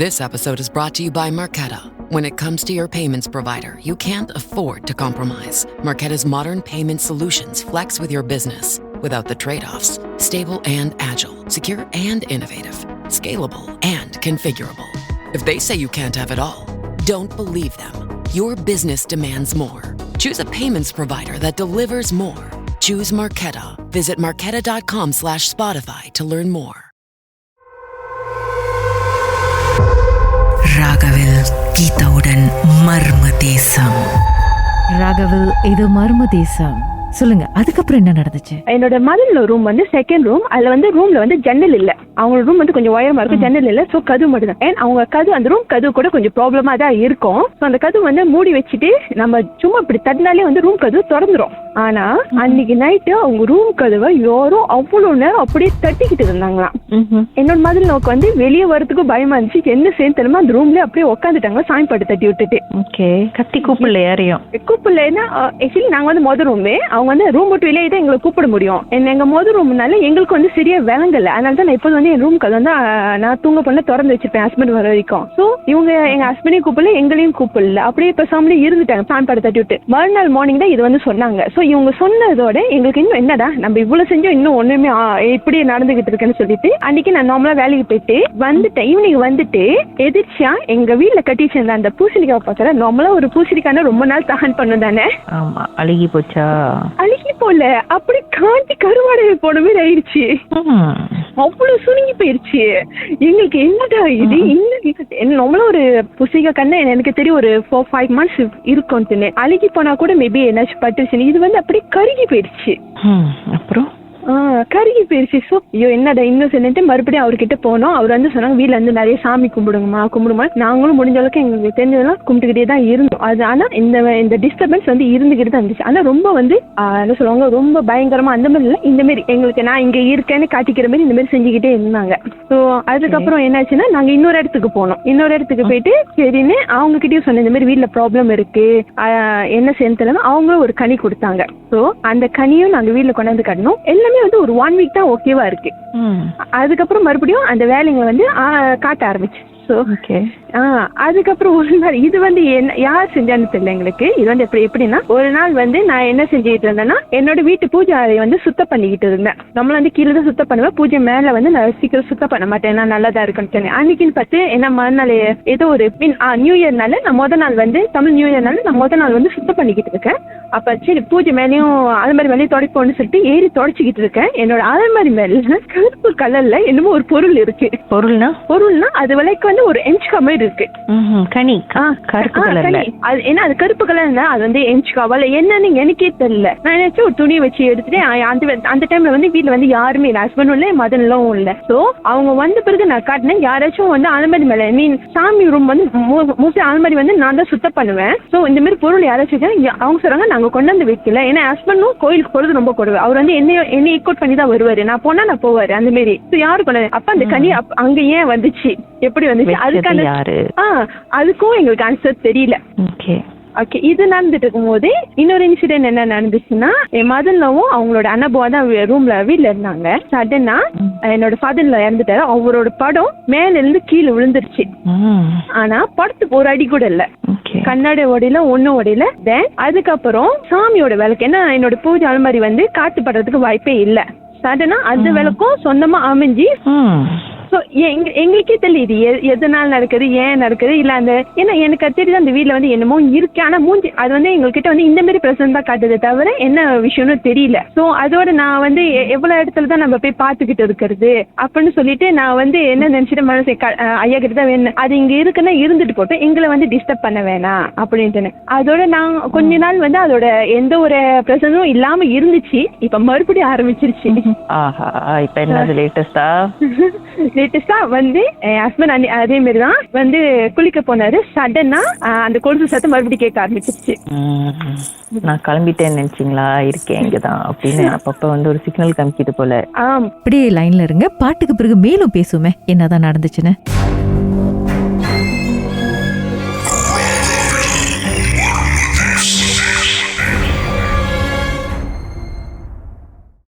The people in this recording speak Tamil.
This episode is brought to you by Marqeta. When it comes to your payments provider, you can't afford to compromise. Marqeta's modern payment solutions flex with your business without the trade-offs. Stable and agile, secure and innovative, scalable and configurable. If they say you can't have it all, don't believe them. Your business demands more. Choose a payments provider that delivers more. Choose Marqeta. Visit marqeta.com/Spotify to learn more. ராகவில் கீதாவுடன் மர்ம தேசம். ராகவில் இது மர்ம தேசம். சொல்லுங்க, அதுக்கப்புறம் என்ன நடந்துச்சு? என்னோட மதர்ல ரூம் வந்து செகண்ட் ரூம். அதுல வந்து ரூம்ல வந்து ஜன்னல் இல்ல. அவங்க ரூம் வந்து கொஞ்சம் உயரமா இருக்கு, ஜன்னல் இல்ல. சோ கதவு மட்டும் தான். அவங்க கதவு, அந்த ரூம் கதவு கூட கொஞ்சம் ப்ராப்ளமா தான் இருக்கும். சோ அந்த கதவு வந்து மூடி வச்சுட்டு நம்ம சும்மா இப்படி தட்டினாலே வந்து ரூம் கதவு திறந்துரும். ஆனா அன்னைக்கு நைட்டு அவங்க ரூம் கதவை யாரும் அவ்வளவு நேரம் அப்படியே தட்டிக்கிட்டு இருந்தாங்களாம். என்னோட மதர் நோக்கு வந்து வெளியே வரதுக்கும் பயமா இருந்துச்சு. என்ன சேர்ந்து தெரியுமா, அந்த ரூம்ல அப்படியே உட்காந்துட்டாங்க சாமி பாட்டு தட்டி விட்டுட்டு. கத்தி கூப்பிடல யாரையும்? கூப்பிடலன்னா ஆக்சுவலி நாங்க வந்து மொதல் ரூமே, அவங்க வந்து ரூம் விட்டு வெளியே தான் எங்களை கூப்பிட முடியும். எங்க மொதல் ரூம்னால எங்களுக்கு வந்து சரியா விளங்கல. அதனால தான் நான் இப்போது வந்து என் ரூம் கதை வந்து நான் தூங்க பண்ண திறந்து வச்சிருப்பேன் ஹஸ்பண்ட் வர வரைக்கும். ஸோ இவங்க எங்க ஹஸ்பண்டையும் கூப்பிடல, எங்களையும் கூப்பிடல, அப்படியே இப்போ சாமிலே இருந்துட்டாங்க சாமி பாட்டு தட்டி விட்டு. மறுநாள் மார்னிங் தான் இது வந்து சொன்னாங்க. ஸோ இவங்க சொன்னதோட எங்களுக்கு இன்னும் என்னடா நம்ம இவ்வளவு செஞ்சோம், இன்னும் ஒண்ணுமே இப்படியே நடந்துகிட்டு இருக்குன்னு சொல்லிட்டு அன்னைக்கு நான் நார்மலா வேலைக்கு போயிட்டு வந்துட்டேன். ஈவினிங் வந்துட்டு எதிர்ச்சியா எங்க வீட்டுல கட்டி சேர்ந்த அந்த பூசணிக்காய் பார்க்கற, நார்மலா ஒரு பூசணிக்கான ரொம்ப நாள் தகன் பண்ணும் தானே. ஆமா, அழுகி போச்சா? அழுகி போல, அப்படி காஞ்சி கருவாடை போன மாதிரி ஆயிடுச்சு. அவ்வளவு சுருங்கி போயிருச்சு. எங்களுக்கு என்னடா இது, நம்மள ஒரு பூசணிக்காய் கண்ணு எனக்கு தெரியும் ஒரு 4-5 months இருக்கும்னு. அழுகி போனா கூட மேபி என்னாச்சும் பட்டுருச்சு. இது வந்து அப்படி கருகி போயிடுச்சு. அப்புறம் கருகி போயிருச்சு. ஸோ ஐயோ என்னடா இன்னும் சொல்லிட்டு மறுபடியும் அவர்கிட்ட போனோம். அவர் வந்து சொன்னாங்க வீட்டுல இருந்து நிறைய சாமி கும்பிடுமா. நாங்களும் முடிஞ்ச அளவுக்கு எங்களுக்கு தெரிஞ்சதெல்லாம் கும்பிட்டுக்கிட்டே தான் இருந்தோம். அது ஆனா இந்த டிஸ்டர்பன்ஸ் வந்து இருந்துகிட்டு தான் இருந்துச்சு. ஆனா ரொம்ப வந்து என்ன சொல்லுவாங்க, ரொம்ப பயங்கரமா அந்த மாதிரி இல்லை, இந்த மாதிரி எங்களுக்கு நான் இங்க இருக்கேன்னு காட்டிக்கிற மாதிரி இந்த மாதிரி செஞ்சுக்கிட்டே இருந்தாங்க. ஸோ அதுக்கப்புறம் என்னாச்சுன்னா நாங்க இன்னொரு இடத்துக்கு போனோம். இன்னொரு இடத்துக்கு போயிட்டு சரின்னு அவங்க கிட்டயும் சொன்னேன், இந்த மாதிரி வீட்டுல ப்ராப்ளம் இருக்கு, என்ன சேர்ந்து அவங்களும் ஒரு கனி கொடுத்தாங்க. ஸோ அந்த கனியும் நாங்க வீட்டுல கொண்டாந்து காட்டணும். எல்லாமே வந்து ஒரு 1 week தான் ஓகேவா இருக்கு. அதுக்கப்புறம் மறுபடியும் அந்த வேலைங்களை வந்து காட்ட ஆரம்பிச்சு. அதுக்கப்புறம் ஒரு நாள் இது வந்து யார் செஞ்சான்னு தெரியல எங்களுக்கு. இது வந்து எப்படின்னா, ஒரு நாள் வந்து நான் என்ன செஞ்சுக்கிட்டு இருந்தேன்னா, என்னோட வீட்டு பூஜை அறையை வந்து சுத்தம் பண்ணிக்கிட்டு இருந்தேன். நம்மள வந்து கீழே தான் சுத்தம் பண்ணுவேன், பூஜை மேல வந்து நான் சீக்கிரம் சுத்தம் பண்ண மாட்டேன், நான் நல்லதா இருக்குன்னு சொன்னேன். அன்னைக்குன்னு பார்த்து என்ன மறுநாள் ஏதோ ஒரு நியூ இயர்னால நான் முதல் நாள் வந்து தமிழ் நியூ இயர்னால நான் முதல் நாள் வந்து சுத்தம் பண்ணிக்கிட்டு இருக்கேன். அப்ப சரி பூஜை மேலேயும் அலமாரி மேலேயும் தொடப்போன்னு சொல்லிட்டு ஏறி தொடச்சிக்கிட்டு இருக்கேன். என்னோட அலமாரி மேல கருப்பு கலர்ல என்னமோ ஒரு பொருள் இருக்கு. பொருள்னா அது விலைக்கு வந்து ஒரு எஞ்சுக்கா மாதிரி இருக்கு. கனி கருப்பு கலர்ல. அது என்ன, அது கருப்பு கலர்னா அது வந்து எஞ்சுக்காவா என்னன்னு எனக்கே தெரியல. நான் நினைச்சு ஒரு துணியை வச்சு எடுத்துட்டு அந்த டைம்ல வந்து வீட்டுல வந்து யாருமே இல்லை, ஹஸ்பண்டும் இல்லை, மதன்லாம் இல்லை. சோ அவங்க வந்த பிறகு நான் காட்டினேன். யாராச்சும் வந்து அலமாரி மேல சாமி ரூம் வந்து மோஸ்ட்லி அலமாரி வந்து நான் தான் சுத்தம் பண்ணுவேன். சோ இந்த மாதிரி பொருள் யாராச்சும் அவங்க சொல்றாங்க நாங்க கொண்டாந்து வைக்கல. ஏன்னா ஹஸ்பண்டும் கோயிலுக்கு போறது ரொம்ப கொடுவேன். அவர் வந்து என்னை ஈக்குவட் பண்ணி தான் வருவாரு. நான் போனா நான் போவாரு அந்த மாதிரி. யாரு கொண்டாந்து அப்ப அந்த கனி அங்க ஏன் வந்துச்சு, எப்படி வந்துச்சு, அதுக்கான அதுக்கும் எங்களுக்கு ஆன்சர் தெரியல. ஓகே, இது நடந்துட்டு இருக்கும் போது இன்னொரு இன்சிடென்ட் என்ன நடந்துச்சுன்னா, என் மதன்லவும் அவங்களோட அண்ணாபுவா தான் வீட்டுல இருந்தாங்க. சடனா என்னோட ஃபாதர்ல இறந்துட்டாரு. அவரோட படம் மேல இருந்து கீழே விழுந்துருச்சு. ஆனா படத்துக்கு ஒரு அடி கூட இல்ல, கண்ணாடி உடையில ஒன்னும் உடையில. தென் அதுக்கப்புறம் சாமியோட விளக்கு, என்ன என்னோட பூஜை அலமாரி வந்து காத்து படுறதுக்கு வாய்ப்பே இல்ல. சடனா அந்த விளக்கும் சொந்தமா அமைஞ்சு எங்களுக்கே தெரியல இது எதனால நடக்குது, ஏன் நடக்குது இல்ல. அந்த ஏன்னா எனக்கு தெரியுது அந்த வீட்டுல வந்து என்னமோ இருக்கு. ஆனா மூஞ்சி அது வந்து எங்ககிட்ட வந்து இந்த மாதிரி பிரசன்ட் தான் காட்டுது தவிர என்ன விஷயம்னு தெரியல. சோ அதோட நான் வந்து எவ்வளவு இடத்துலதான் நம்ம போய் பாத்துக்கிட்டு இருக்கிறது அப்படின்னு சொல்லிட்டு நான் வந்து என்ன நினைச்சிட்டு மனசு ஐயா கிட்ட தான் வேணும், அது இங்க இருக்குன்னா இருந்துட்டு போட்டோம், எங்களை வந்து டிஸ்டர்ப் பண்ண வேணாம் அப்படின்ட்டு. அதோட நான் கொஞ்ச நாள் வந்து அதோட எந்த ஒரு பிரசனும் இல்லாம இருந்துச்சு. இப்ப மறுபடியும் ஆரம்பிச்சிருச்சு. இப்ப என்ன லேட்டஸ்டா வந்து என் ஹஸ்பண்ட் அதே மாதிரி தான் வந்து குளிக்க போனாரு. சடனா அந்த கொலுசு சத்தம் மறுபடியும் கேட்க ஆரம்பிச்சிருச்சு. நான் கிளம்பிட்டேன்னு நினைச்சீங்களா, இருக்கேன் இங்கதான் அப்படின்னு அப்பப்ப வந்து ஒரு சிக்னல் காமிக்கிட்டு போல. அப்படியே லைன்ல இருங்க, பாட்டுக்கு பிறகு மேலும் பேசுமே என்னதான் நடந்துச்சுன்னு.